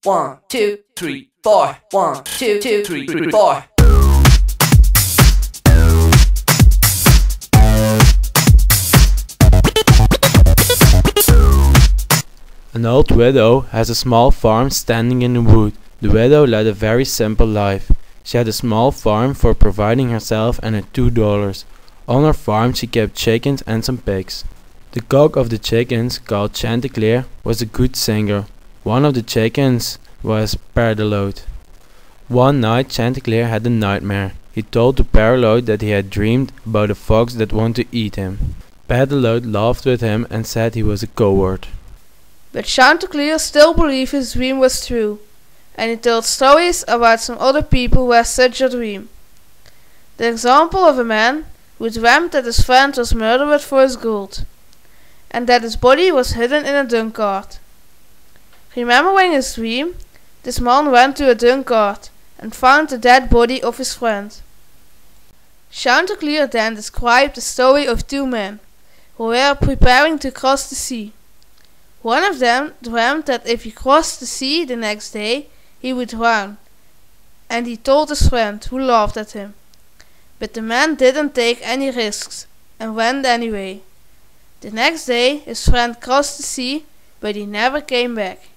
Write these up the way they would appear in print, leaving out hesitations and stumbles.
1, 2, 3, 4. 1, 2, 3, 4. An old widow has a small farm standing in the wood. The widow led a very simple life. She had a small farm for providing herself and her $2. On her farm she kept chickens and some pigs. The cock of the chickens, called Chanticleer, was a good singer. One of the chickens was Perdelote. One night Chanticleer had a nightmare. He told the Perdelote that he had dreamed about a fox that wanted to eat him. Perdelote laughed with him and said he was a coward. But Chanticleer still believed his dream was true, and he told stories about some other people who had such a dream. The example of a man who dreamt that his friend was murdered for his gold, and that his body was hidden in a dung cart. Remembering his dream, this man went to a dung cart and found the dead body of his friend. Chanticleer then described the story of two men who were preparing to cross the sea. One of them dreamt that if he crossed the sea the next day, he would drown, and he told his friend, who laughed at him. But the man didn't take any risks and went anyway. The next day his friend crossed the sea, but he never came back.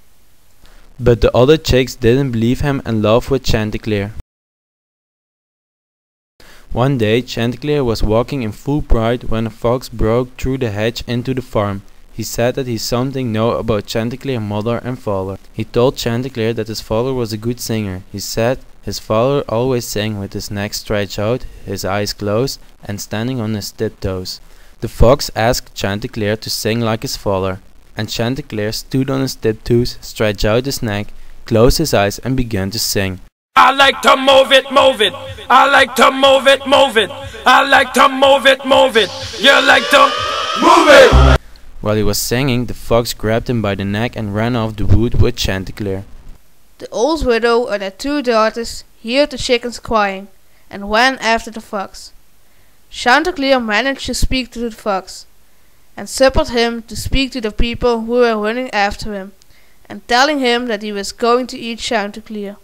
But the other chicks didn't believe him and laughed with Chanticleer. One day Chanticleer was walking in full pride when a fox broke through the hedge into the farm. He said that he something know about Chanticleer's mother and father. He told Chanticleer that his father was a good singer. He said his father always sang with his neck stretched out, his eyes closed, and standing on his tiptoes. The fox asked Chanticleer to sing like his father, and Chanticleer stood on his tiptoes, stretched out his neck, closed his eyes, and began to sing. I like to move it, move it. I like to move it, move it. I like to move it, move it. You like to move it. While he was singing, the fox grabbed him by the neck and ran off the wood with Chanticleer. The old widow and her two daughters heard the chickens crying and ran after the fox. Chanticleer managed to speak to the fox and suffered him to speak to the people who were running after him and telling him that he was going to eat Chanticleer.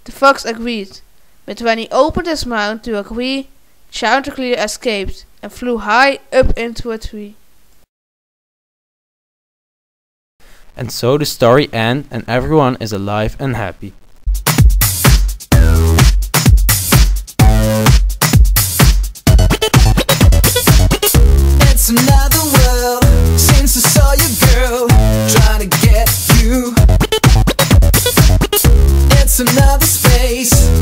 The fox agreed, but when he opened his mouth to agree, Chanticleer escaped and flew high up into a tree. And so the story ends and everyone is alive and happy. It's another world since I saw you, girl, trying to get you. It's another space